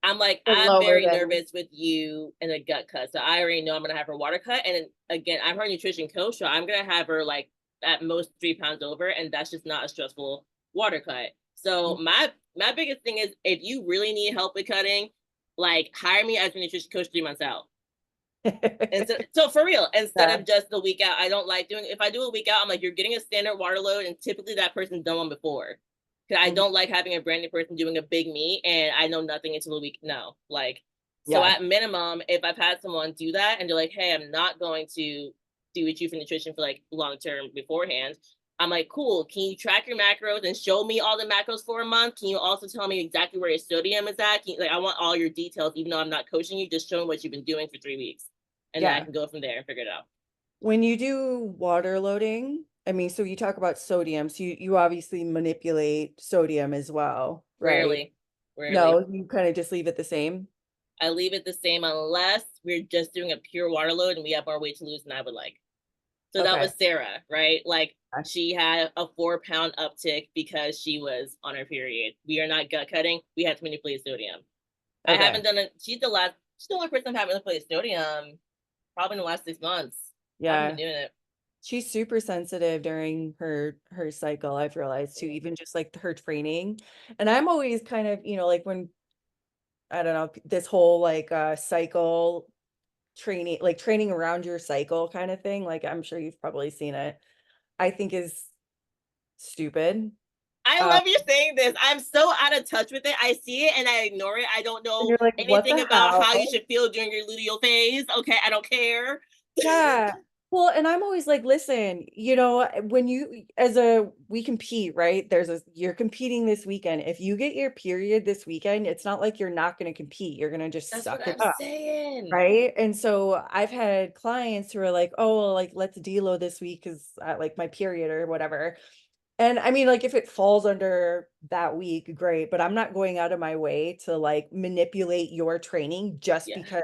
I'm like,
But
I'm
lower
very
than
nervous with you in a gut cut. So I already know I'm gonna have her water cut. And again, I'm her nutrition coach, so I'm gonna have her like at most 3 pounds over, and that's just not a stressful water cut. So my biggest thing is if you really need help with cutting, like hire me as a nutrition coach 3 months out. And so for real, instead
Yeah.
of just the week out, I don't like doing. If I do a week out, I'm like, you're getting a standard water load, and typically that person's done one before. Because I
Mhm.
don't like having a brand new person doing a big meet, and I know nothing until the week. No, like, so
Yeah.
at minimum, if I've had someone do that, and they're like, hey, I'm not going to do with you for nutrition for like long term beforehand. I'm like, cool. Can you track your macros and show me all the macros for a month? Can you also tell me exactly where your sodium is at? Like, I want all your details, even though I'm not coaching you. Just show me what you've been doing for 3 weeks, and then I
Yeah.
can go from there and figure it out.
When you do water loading, I mean, so you talk about sodium, so you obviously manipulate sodium as well, right?
Rarely, rarely.
No, you kind of just leave it the same.
I leave it the same unless we're just doing a pure water load and we have more weight to lose than I would like. So that
Okay.
was Sarah, right? Like she had a 4 pound uptick because she was on her period. We are not gut cutting. We had to manipulate sodium. I haven't
Okay.
done it. She's the only person I've had manipulated sodium probably in the last 6 months. I haven't been
Yeah.
doing it.
She's super sensitive during her cycle, I've realized too, even just like her training. And I'm always kind of, like when I don't know, this whole like cycle training, like training around your cycle kind of thing, like I'm sure you've probably seen it, I think is stupid.
I
Uh,
love you saying this. I'm so out of touch with it. I see it and I ignore it. I don't
and
know
you're like, what
anything
the
about how you
hell?
should feel during your luteal phase. Okay, I don't care.
Yeah. Well, and I'm always like, listen, when we compete, right? You're competing this weekend. If you get your period this weekend, it's not like you're not going to compete. You're going to just
That's what
suck it
I'm
up.
saying.
Right. And so I've had clients who are like, oh, well, like, let's deload this week because I like my period or whatever. And I mean, like, if it falls under that week, great. But I'm not going out of my way to like manipulate your training just
Yes.
because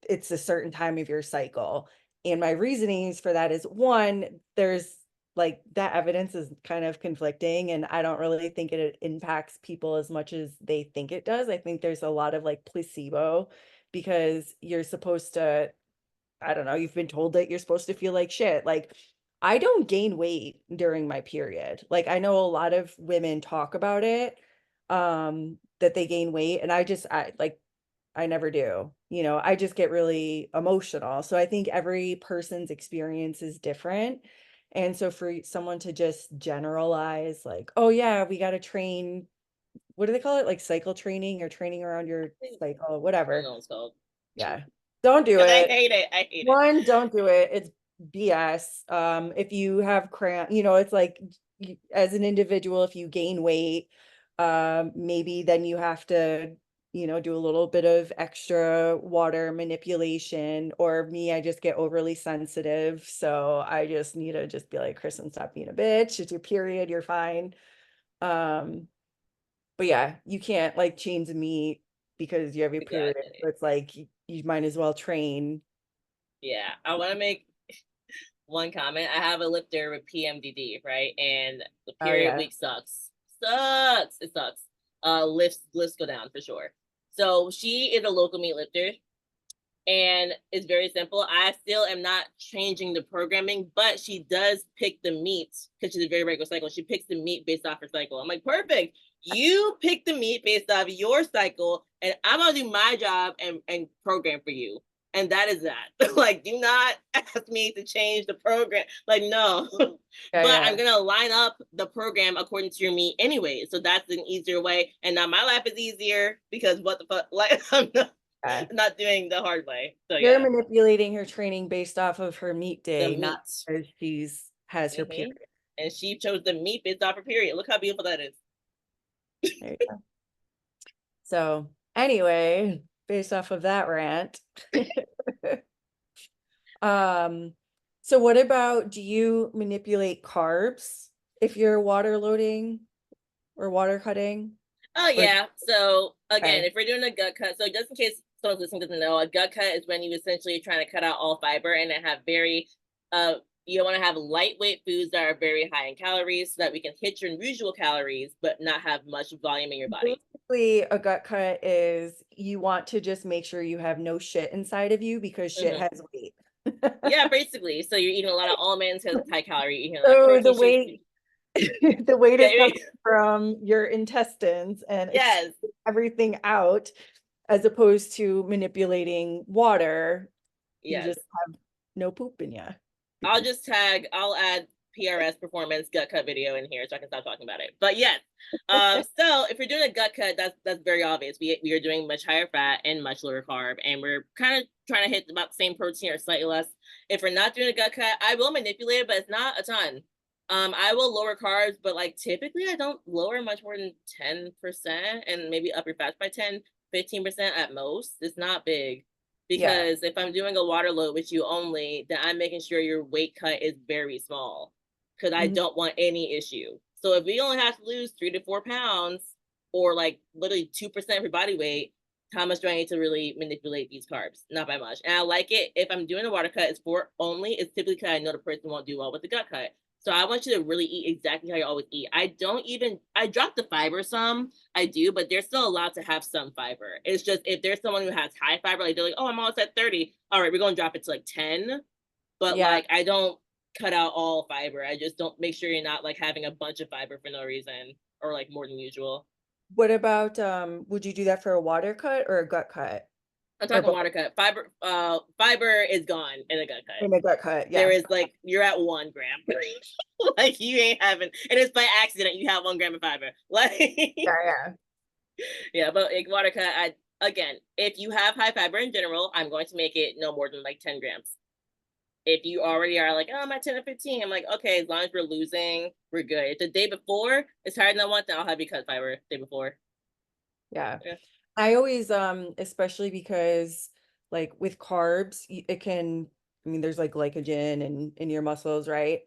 it's a certain time of your cycle. And my reasonings for that is one, there's like that evidence is kind of conflicting, and I don't really think it impacts people as much as they think it does. I think there's a lot of like placebo because you're supposed to, I don't know, you've been told that you're supposed to feel like shit. Like, I don't gain weight during my period. Like, I know a lot of women talk about it, that they gain weight, and I never do. I just get really emotional. So I think every person's experience is different. And so for someone to just generalize, like, oh, yeah, we got to train, what do they call it? Like cycle training or training around your cycle,
I don't
whatever.
know what it's called.
Yeah. Don't do
Because I
it.
hate it. I hate it.
One, don't do it. It's BS. If you have cramp, it's like as an individual, if you gain weight, maybe then you have to, do a little bit of extra water manipulation. Or me, I just get overly sensitive. So I just need to just be like, Kristen, stop being a bitch. It's your period, you're fine. Um, but yeah, you can't like change the meat because you have your period.
Exactly.
So it's like you might as well train.
Yeah. I want to make one comment. I have a lifter with PMDD, right? And the
Oh
period
yeah.
week sucks. Sucks. It sucks. Lifts go down for sure. So she is a local meat lifter. And it's very simple. I still am not changing the programming, but she does pick the meat because she's a very regular cycle. She picks the meat based off her cycle. I'm like, perfect. You pick the meat based off your cycle, and I'm gonna do my job and program for you. And that is that. Like, do not ask me to change the program. Like, no.
Yeah,
But I'm
yeah.
gonna line up the program according to your meet anyway. So that's an easier way. And now my life is easier because what the fuck? Like, I'm
Yeah.
not doing the hard way. So
You're
yeah,
manipulating her training based off of her meet
the
day, not
meat.
because she's has her period.
Hmm. And she chose the meat based off her period. Look how beautiful that is.
There you go. So anyway, based off of that rant, um, so what about, do you manipulate carbs if you're water loading or water cutting?
Oh
Or
yeah. So again,
okay.
if we're doing a gut cut, so just in case someone listening doesn't know, a gut cut is when you essentially trying to cut out all fiber and then have very you want to have lightweight foods that are very high in calories so that we can hit your usual calories but not have much volume in your body.
Basically, a gut cut is you want to just make sure you have no shit inside of you because shit
Hmm.
has weight.
Yeah, basically. So you're eating a lot of almonds because it's high calorie, you're eating like
So
protein
the
shakes.
weight, the weight
Yeah,
is coming from your intestines and it's
yes,
everything out, as opposed to manipulating water. You
yes.
just have no poop in you.
I'll add PRS performance gut cut video in here so I can stop talking about it. But yes, so if you're doing a gut cut, that's very obvious. We are doing much higher fat and much lower carb, and we're kind of trying to hit about the same protein or slightly less. If we're not doing a gut cut, I will manipulate it, but it's not a ton. I will lower carbs, but like typically I don't lower much more than 10% and maybe up your fats by 10-15% at most. It's not big
Yeah.
because if I'm doing a water load with you only, then I'm making sure your weight cut is very small because I
Mhm.
don't want any issue. So if we only have to lose 3 to 4 pounds or like literally 2% of your body weight, how much do I need to really manipulate these carbs? Not by much. And I like it if I'm doing a water cut, it's for only, it's typically because I know the person won't do well with the gut cut. So I want you to really eat exactly how you always eat. I drop the fiber some, I do, but there's still allowed to have some fiber. It's just if there's someone who has high fiber, like they're like, oh, I'm almost at 30. All right, we're going to drop it to like 10. But
Yeah.
like, I don't cut out all fiber. I just don't make sure you're not like having a bunch of fiber for no reason or like more than usual.
What about, would you do that for a water cut or a gut cut?
I'm
Or
talking
both?
water cut. Fiber is gone in a gut cut.
In a gut cut,
There
yeah.
is like you're at 1 gram. Like you ain't having, and it's by accident you have 1 gram of fiber. Like
Yeah, yeah.
yeah, but like water cut, I again, if you have high fiber in general, I'm going to make it no more than like 10 grams. If you already are like, oh, I'm at 10 or 15, I'm like, okay, as long as we're losing, we're good. If the day before it's higher than I want, then I'll have you cut fiber the day before.
Yeah.
Yeah.
I always, especially because like with carbs, it can, I mean, there's like glycogen in your muscles, right?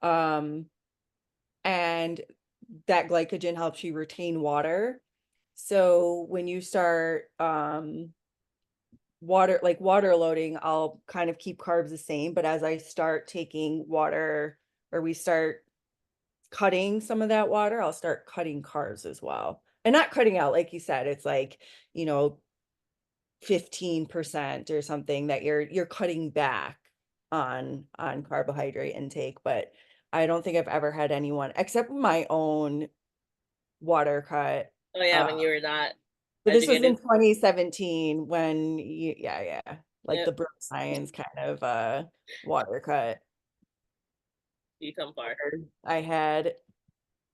Um, and that glycogen helps you retain water. So when you start water loading, I'll kind of keep carbs the same, but as I start taking water, or we start cutting some of that water, I'll start cutting carbs as well. And not cutting out, like you said, it's like, you know, 15% or something that you're cutting back on carbohydrate intake. But I don't think I've ever had anyone except my own water cut.
Oh yeah,
Uh,
when you were not
but this was in
educated.
2017 when yeah, yeah, like
Yep,
the Brook Science kind of water cut.
you come far.
Where I had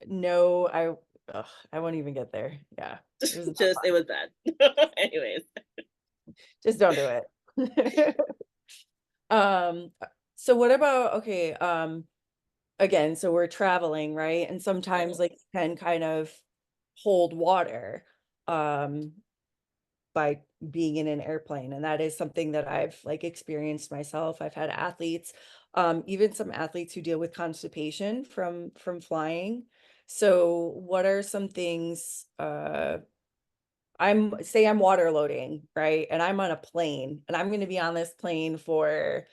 no, I won't even get there. Yeah, it was not
Just it
fun.
was bad. Anyways.
Just don't do it. So what about, okay, again, so we're traveling, right? And sometimes
Mhm.
like you can kind of hold water um by being in an airplane. And that is something that I've like experienced myself. I've had athletes, even some athletes who deal with constipation from flying. So what are some things I'm water loading, right? And I'm on a plane and I'm going to be on this plane for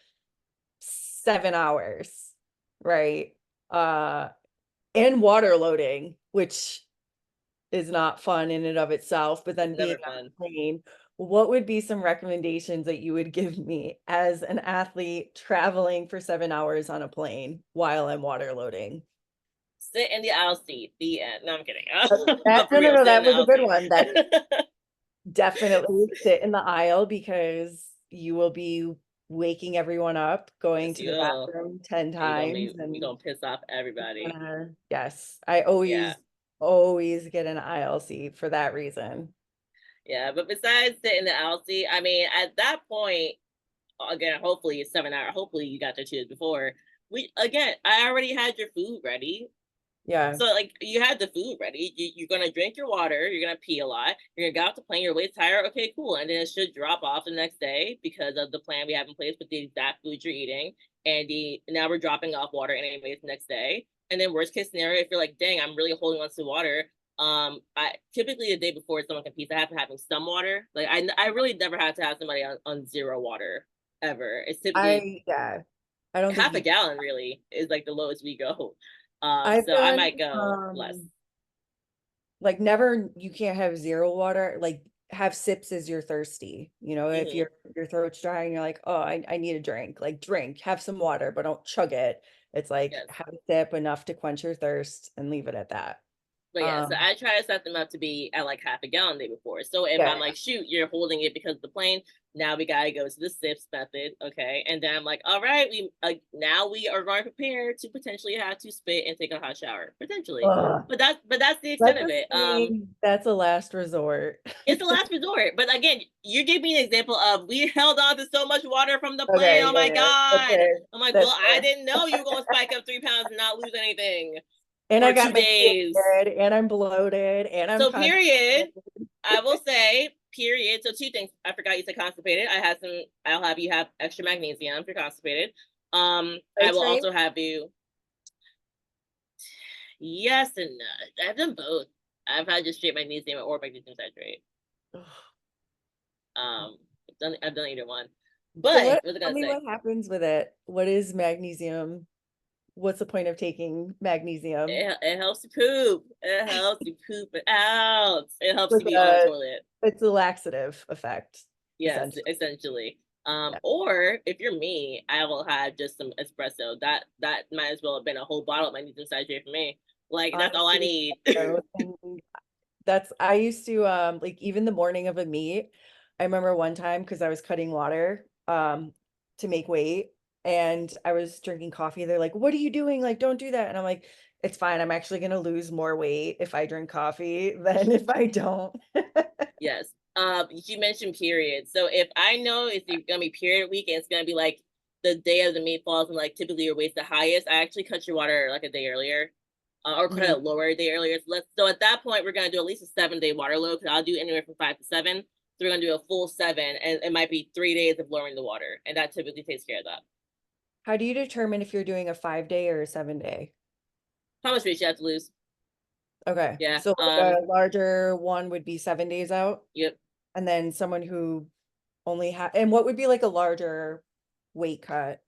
7 hours, right? Uh, and water loading, which is not fun in and of itself, but
It's
then being
never
on
fun.
a plane, what would be some recommendations that you would give me as an athlete traveling for 7 hours on a plane while I'm water loading?
Sit in the aisle seat. The end. No, I'm kidding.
That,
But for
no, no,
real,
no,
sit in
that
the
was a
aisle
good
seat.
one. That definitely sit in the aisle because you will be waking everyone up, going
Yes,
to
you
the
will.
bathroom 10
And
times,
you
and
gonna piss off everybody.
yes, I
Yeah.
always get an aisle seat for that reason.
Yeah. But besides sitting the LC, I mean, at that point, again, hopefully it's 7 hours. Hopefully you got the cheers before. I already had your food ready.
Yeah.
So like you had the food ready. You're gonna drink your water. You're gonna pee a lot. You're gonna get off the plane. Your weight's higher. Okay, cool. And then it should drop off the next day because of the plan we have in place with the exact food you're eating. And the now we're dropping off water anyways next day. And then worst case scenario, if you're like, dang, I'm really holding on to water. I typically the day before someone competes, I have to have some water. Like I really never had to have somebody on zero water ever. It's typically
Yeah, I don't think
half a
you,
gallon really is like the lowest we go.
I've
So I
done,
might go less.
like never, you can't have zero water, like have sips as you're thirsty. If
Hmm.
your throat's dry and you're like, oh, I need a drink, like drink, have some water, but don't chug it. It's like
Yes.
have a sip enough to quench your thirst and leave it at that.
But yeah, so
Um,
I try to set them up to be at like half a gallon the day before. So if
yeah,
I'm like, shoot, you're holding it because of the plane, now we gotta go to the sips method, okay? And then I'm like, all right, we now we are going to prepare to potentially have to spit and take a hot shower potentially.
ugh.
But that's the extent
Let's
of
just
it.
say that's a last resort.
It's the last resort. But again, you gave me an example of we held on to so much water from the plane.
Okay,
Oh
yeah,
my
yeah, that's
god!
fair.
I'm like,
That's
well, I
fair.
didn't know you were going to spike up 3 pounds and not lose anything
And I
for
got
two
my
days.
period, and I'm bloated, and I'm
So
constipated.
period. I will say period. So two things. I forgot you said constipated. I had some. I'll have you have extra magnesium if you're constipated. I will
Nitrate?
also have you. Yes and no. I've done both. I've had just straight magnesium or magnesium citrate. I've done either one.
So
But
what,
what was I
tell
gonna
me
say?
what happens with it. What is magnesium? What's the point of taking magnesium?
It helps you poop. It helps you poop it out. It helps
Like
you be on the toilet.
it's a laxative effect,
Yes,
essentially.
essentially.
Yeah.
Or if you're me, I will have just some espresso. That might as well have been a whole bottle of magnesium citrate for me. Like that's all I
Honestly,
need.
and I used to like even the morning of a meet. I remember one time because I was cutting water to make weight, and I was drinking coffee. They're like, "What are you doing? Like, don't do that." And I'm like, "It's fine. I'm actually gonna lose more weight if I drink coffee than if I don't."
Yes. You mentioned period. So if I know it's gonna be period week and it's gonna be like the day of the meat falls and like typically your weight's the highest, I actually cut your water like a day earlier. Or cut
Mhm.
it lower a day earlier. So at that point we're gonna do at least a 7 day water load because I'll do anywhere from 5 to 7. So we're gonna do a full 7 and it might be 3 days of lowering the water. And that typically takes care of that.
How do you determine if you're doing a 5 day or a 7 day?
How much weight you have to lose?
Okay,
Yeah.
so like a larger one would be 7 days out,
Yep.
and then someone who only have, and what would be like a larger weight cut?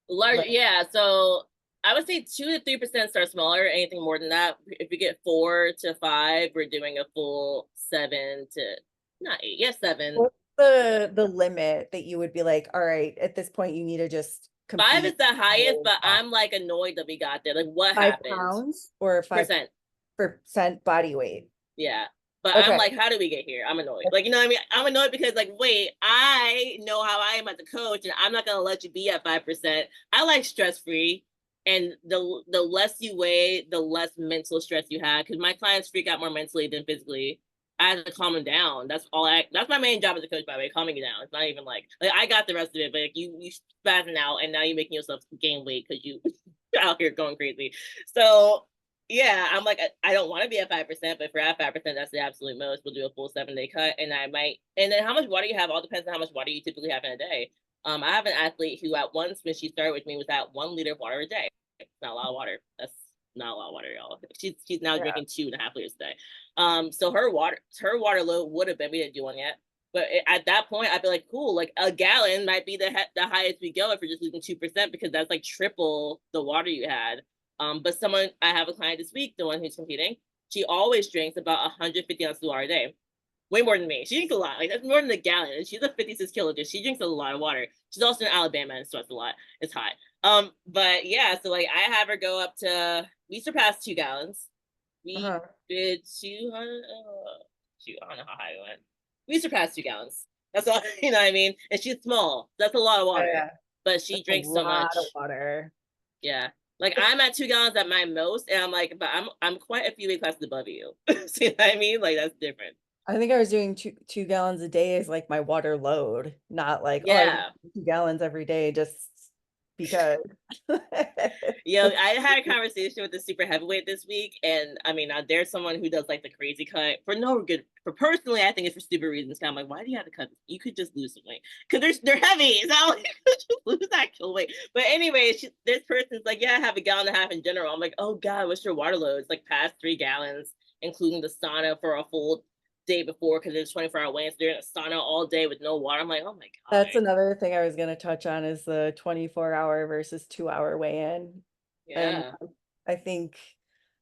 Large,
Like,
yeah. So I would say 2 to 3% start smaller. Anything more than that, if you get 4 to 5, we're doing a full 7 to not 8. Yeah, 7.
what's the limit that you would be like, all right, at this point you need to just
5 is
compete
the highest,
and
but
stop.
I'm like annoyed that we got there. Like, what
5
happened?
pounds or five
Percent.
percent body weight?
Yeah. But I'm
Okay.
like, how did we get here? I'm annoyed. Like, you know what I mean? I'm annoyed because, like, wait, I know how I am as a coach, and I'm not gonna let you be at 5%. I like stress free, and the less you weigh, the less mental stress you have. Because my clients freak out more mentally than physically. I have to calm them down. That's all. That's my main job as a coach, by the way, calming you down. It's not even like I got the rest of it, but like you spazzing out, and now you're making yourself gain weight because you out here going crazy. So yeah, I'm like, I don't want to be at 5%, but if we're at 5%, that's the absolute most. We'll do a full 7 day cut, and I might. And then how much water you have all depends on how much water you typically have in a day. I have an athlete who at once when she started with me was at 1 liter of water a day. It's not a lot of water. That's not a lot of water, y'all. She's now
Yeah.
drinking 2.5 liters a day. So her water load would have been, we didn't do one yet. But at that point, I'd be like, cool, like a gallon might be the highest we go if we're just losing 2% because that's like triple the water you had. But I have a client this week, the one who's competing, she always drinks about 150 ounces of water a day. Way more than me. She drinks a lot. Like that's more than a gallon. And she's a 56 kilo dish. She drinks a lot of water. She's also in Alabama and sweats a lot. It's hot. But yeah, so like I have her go up to we surpassed 2 gallons. We
Uh-huh.
did 200 shoot, I don't know how high we went. We surpassed 2 gallons. That's all, you know what I mean? And she's small. That's a lot of water.
Yeah,
But she
that's a
drinks so
lot of
much.
water.
Yeah. Like I'm at 2 gallons at my most, and I'm like, but I'm quite a few weight classes above you. See what I mean? Like that's different.
I think I was doing two gallons a day is like my water load, not like, oh, I drink
Yeah.
2 gallons every day just because.
Yeah, I had a conversation with the super heavyweight this week, and I mean, there's someone who does like the crazy cut for no good. For personally, I think it's for stupid reasons. I'm like, why do you have to cut? You could just lose some weight because they're heavy. So I'm like, just lose actual weight. But anyway, this person's like, yeah, I have a gallon and a half in general. I'm like, oh god, what's your water load? It's like past 3 gallons, including the sauna for a full day before because it's 24-hour weigh. So they're in a sauna all day with no water. I'm like, oh my god,
That's another thing I was going to touch on is the 24-hour versus 2 hour weigh-in. And
yeah.
I think,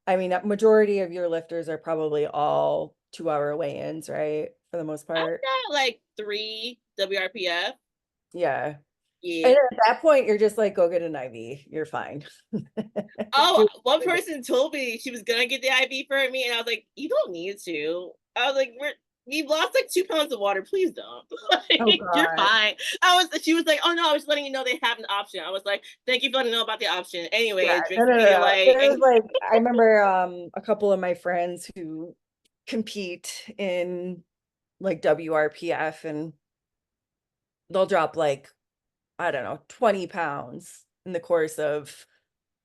I mean, a majority of your lifters are probably all 2 hour weigh-ins, right? For the most
I've
part.
got like 3 WRPF.
Yeah.
Yeah.
And at that point, you're just like, go get an IV. You're fine.
Oh,
Do
one
it.
person told me she was gonna get the IV for me, and I was like, "You don't need to." I was like, "We've lost like 2 pounds of water. Please don't.
Oh
Like, you're
God.
fine." She was like, "Oh no, I was just letting you know they have an option." I was like, "Thank you for letting me know about the option."
Yeah,
Anyway,
no,
drink some
no, no, no.
Pedialyte.
There's like I remember a couple of my friends who compete in like WRPF and they'll drop like, I don't know, 20 pounds in the course of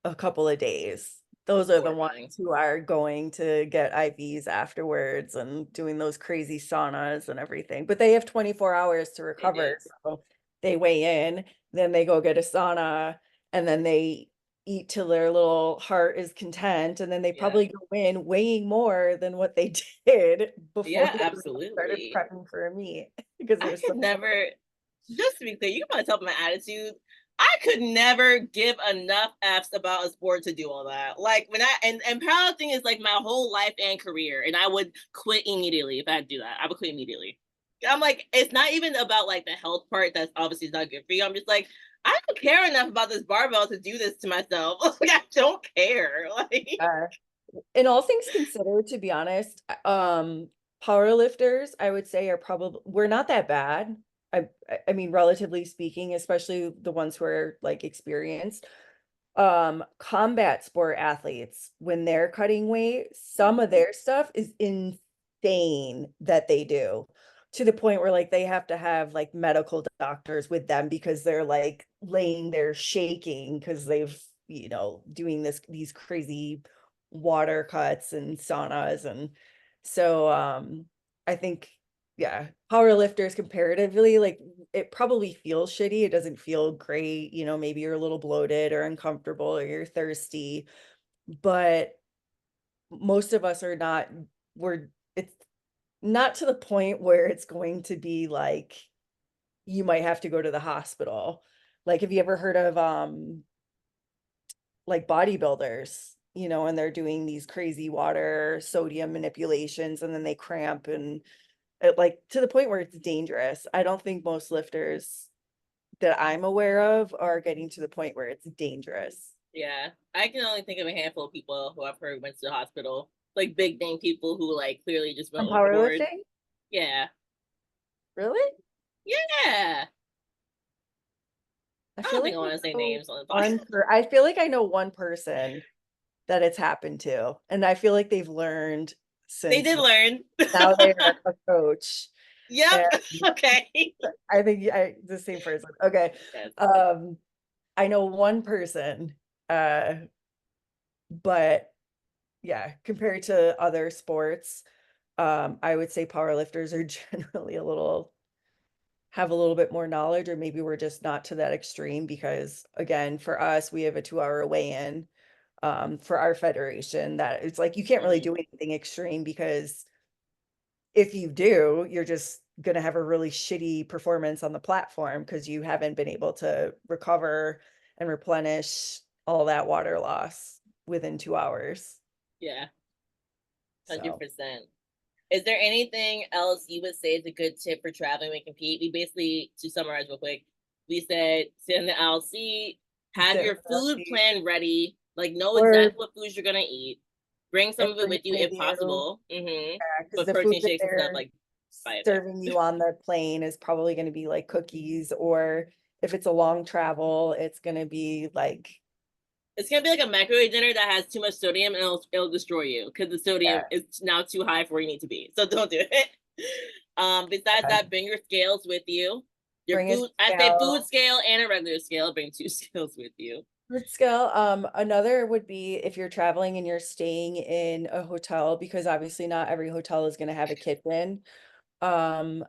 a couple of days. Those are the ones
Horrifying.
who are going to get IVs afterwards and doing those crazy saunas and everything. But they have 24 hours to
They do.
recover. So they weigh in, then they go get a sauna, and then they eat till their little heart is content. And then they
Yeah.
probably go in weighing more than what they did before
Yeah.
they started
Absolutely.
prepping for a meet because
I
they're so
could never. Just to be clear, you can probably tell by my attitude. I could never give enough F's about a sport to do all that. Like when and powerlifting is like my whole life and career, and I would quit immediately if I had to do that. I would quit immediately. I'm like, it's not even about like the health part. That's obviously not good for you. I'm just like, I don't care enough about this barbell to do this to myself. Like I don't care. Like
uh, in all things considered, to be honest, power lifters, I would say are probably we're not that bad. I mean, relatively speaking, especially the ones who are like experienced. Combat sport athletes, when they're cutting weight, some of their stuff is insane that they do to the point where like they have to have like medical doctors with them because they're like laying there shaking because they've, doing these crazy water cuts and saunas. And so I think, yeah, power lifters comparatively, like it probably feels shitty. It doesn't feel great. Maybe you're a little bloated or uncomfortable or you're thirsty, but most of us are not, it's not to the point where it's going to be like you might have to go to the hospital. Like, have you ever heard of like bodybuilders, and they're doing these crazy water sodium manipulations and then they cramp and like to the point where it's dangerous. I don't think most lifters that I'm aware of are getting to the point where it's dangerous.
yeah, I can only think of a handful of people who I've heard went to the hospital. Like big name people who like clearly just went
From
overboard.
powerlifting?
Yeah.
Really?
Yeah.
I
I
feel
don't think
like
I want to say names on the podcast.
I feel like I know one person that it's happened to, and I feel like they've learned
They
since
did learn.
now they're a coach.
Yep.
And
Okay.
I think the same person. Okay.
Yes.
Um, I know one person, uh, but yeah, compared to other sports, I would say powerlifters are generally have a little bit more knowledge, or maybe we're just not to that extreme because again, for us, we have a 2 hour weigh-in for our federation that it's like you can't really
Mhm.
do anything extreme because if you do, you're just going to have a really shitty performance on the platform because you haven't been able to recover and replenish all that water loss within 2 hours.
Yeah.
So
100%. Is there anything else you would say is a good tip for traveling when compete? We basically, to summarize real quick, we said sit in the aisle seat, have
sit
your
with
food
us,
plan ready, like know
or
exactly what foods you're gonna eat. Bring some
and
of it
bring
with
it
you
with
if
you
possible.
because
But
the food
protein
that
shakes and stuff
they're
like Buy
serving
it.
you on the plane is probably going to be like cookies, or if it's a long travel, it's going to be like,
It's gonna be like a microwave dinner that has too much sodium and it'll destroy you because the
yeah,
sodium is now too high for where you need to be. So don't do it. Besides
yeah.
that, bring your scales with you. Your
Bring a
food, I say food
scale.
scale and a regular scale. Bring two scales with you.
Food scale. Another would be if you're traveling and you're staying in a hotel, because obviously not every hotel is going to have a kitchen. Um,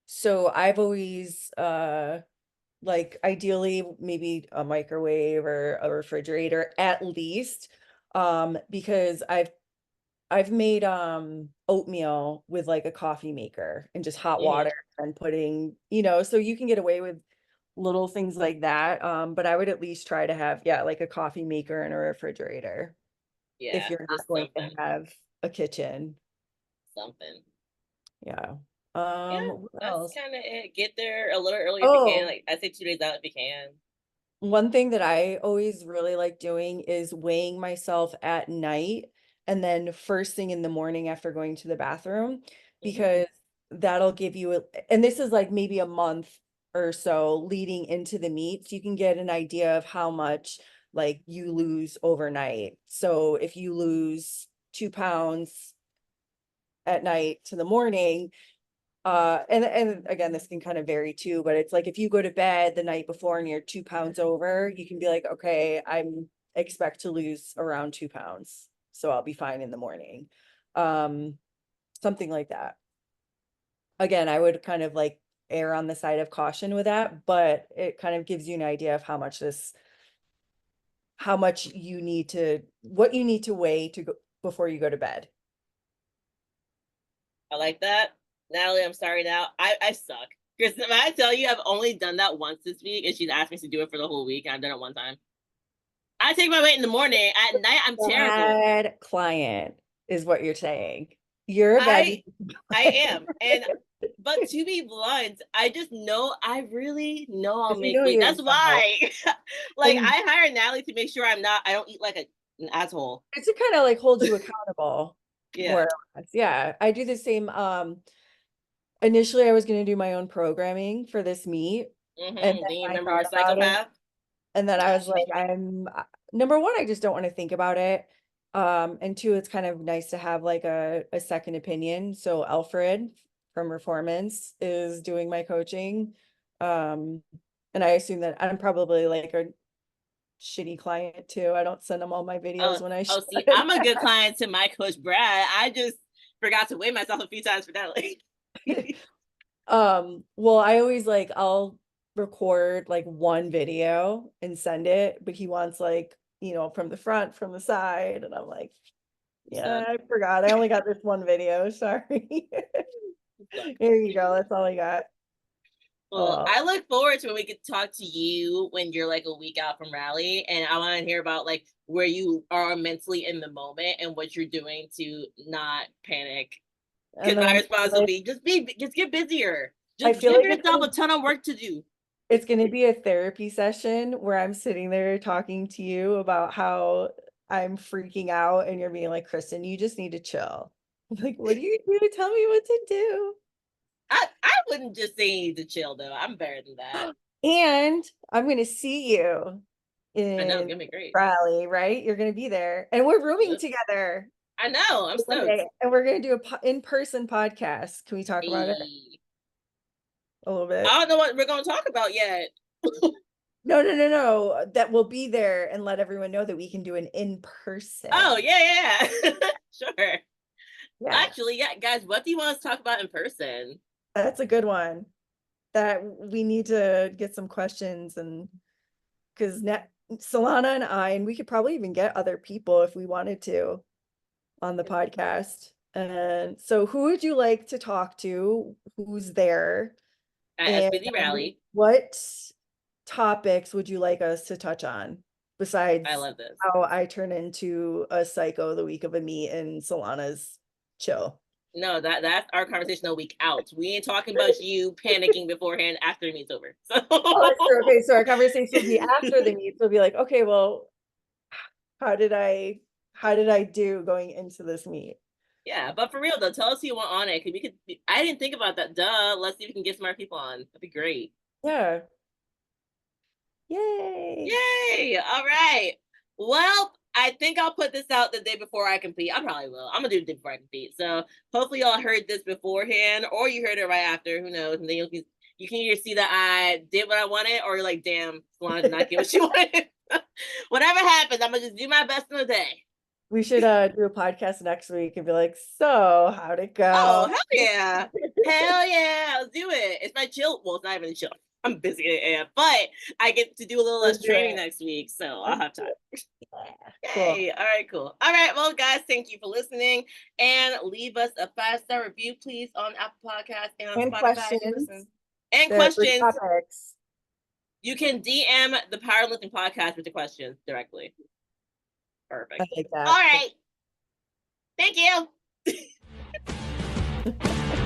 so I've always like ideally maybe a microwave or a refrigerator at least, because I've made oatmeal with like a coffee maker and just hot
Hmm.
water and putting, so you can get away with little things like that. But I would at least try to have, yeah, like a coffee maker and a refrigerator if
Yeah,
you're not
just
going to
something,
have a kitchen.
something.
Yeah.
Yeah,
What
that's
else?
kind of it. Get there a little early if you can.
Oh,
Like I say, 2 days out if you can.
one thing that I always really like doing is weighing myself at night and then first thing in the morning after going to the bathroom,
Hmm.
because that'll give you and this is like maybe a month or so leading into the meets, you can get an idea of how much like you lose overnight. So if you lose 2 pounds at night to the morning, and again, this can kind of vary too, but it's like if you go to bed the night before and you're 2 pounds over, you can be like, okay, I'm expect to lose around 2 pounds. So I'll be fine in the morning. Um, Something like that. Again, I would kind of like err on the side of caution with that, but it kind of gives you an idea of how much what you need to weigh to go before you go to bed.
I like that. Natalie, I'm sorry now. I suck. Because when I tell you I've only done that once this week and she's asked me to do it for the whole week and I've done it one time. I take my weight in the morning. At night, I'm terrible.
Bad client is what you're saying. You're a bad.
I I am. And but to be blunt, I just know I really know I'll
Because you
make
know
weight.
you
That's
yourself.
why. Like
And
I hired Natalie to make sure I don't eat like an asshole.
it's to kind of like hold you accountable, more
Yeah.
or less. Yeah, I do the same. Initially I was going to do my own programming for this meet, and
Mm-hmm.
then
Then you
I
remember
thought
your
about it,
psychopath?
and then I
Nah.
was like, number one, I just don't want to think about it. And two, it's kind of nice to have like a second opinion. So Alfred from Reformance is doing my coaching. Um, and I assume that I'm probably like a shitty client too. I don't send them all my
Oh,
videos when I
oh,
should.
see, I'm a good client to my coach Brad. I just forgot to weigh myself a few times for Natalie.
Well, I always like I'll record like one video and send it, but he wants like, from the front, from the side, and I'm like, yeah,
Suck.
I forgot. I only got this one video. Sorry.
Suck.
Here you go. That's all I got. Oh
Well,
well.
I look forward to when we can talk to you when you're like a week out from rally, and I want to hear about like where you are mentally in the moment and what you're doing to not panic.
And
Because my
then
response will be just get busier.
I
Just
feel
give
like
yourself a ton of work to do.
it's gonna be a therapy session where I'm sitting there talking to you about how I'm freaking out, and you're being like, Kristen, you just need to chill. I'm like, what do you do? Tell me what to do.
I wouldn't just say you need to chill though. I'm better than that.
And I'm going to see you
I know it's
in
gonna be great.
Raleigh, right? You're going to be there. And we're rooming
Yep.
together
I know. I'm
one
stoked.
day. And we're going to do a in-person podcast. Can we talk about it
Hey.
a little
I
bit?
don't know what we're gonna talk about yet.
No, no, no, no. That we'll be there and let everyone know that we can do an
Oh
in-person.
yeah, yeah. Sure.
Yeah,
Actually, yeah, guys, what do you want us to talk about in person?
that's a good one. That we need to get some questions, and because Solana and I, and we could probably even get other people if we wanted to on the podcast. And so who would you like to talk to? Who's there?
At
And
SPD Rally.
what topics would you like us to touch on
I
besides
love this.
how I turn into a psycho the week of a meet and Solana's chill?
No, that's our conversation a week out. We ain't talking about you panicking beforehand after the meet's over. So
Oh, that's true. Okay, so our conversation will be after the meet. So we'll be like, okay, well, how did I how did I do going into this meet?
Yeah, but for real though, tell us who you want on it. Cause we could. I didn't think about that. Duh. Let's see if we can get smart people on. That'd be great.
Yeah. Yay.
Yay! All right. Well, I think I'll put this out the day before I compete. I probably will. I'm gonna do it the day before I compete. So hopefully y'all heard this beforehand, or you heard it right after. Who knows? And then you can either see that I did what I wanted, or you're like, damn, Solana did not get what you wanted. Whatever happens, I'm gonna just do my best in the day.
We should do a podcast next week and be like, so how'd it go?
Oh, hell yeah. Hell yeah. Let's do it. It's my chill. Well, it's not even a chill. I'm busy AF, but I get to do a little less
Let's do
training
it.
next week, so I'll
Let's
have
do
time.
it. Yeah. Cool.
Yay. All right, cool. All right. Well, guys, thank you for listening. And leave us a 5-star review, please, on Apple Podcasts and on
And
Spotify if you
questions
listen. And
for
questions.
topics.
You can DM the Powerlifting Podcast with the questions directly.
I
Perfect.
like
All
that.
right. Thank you.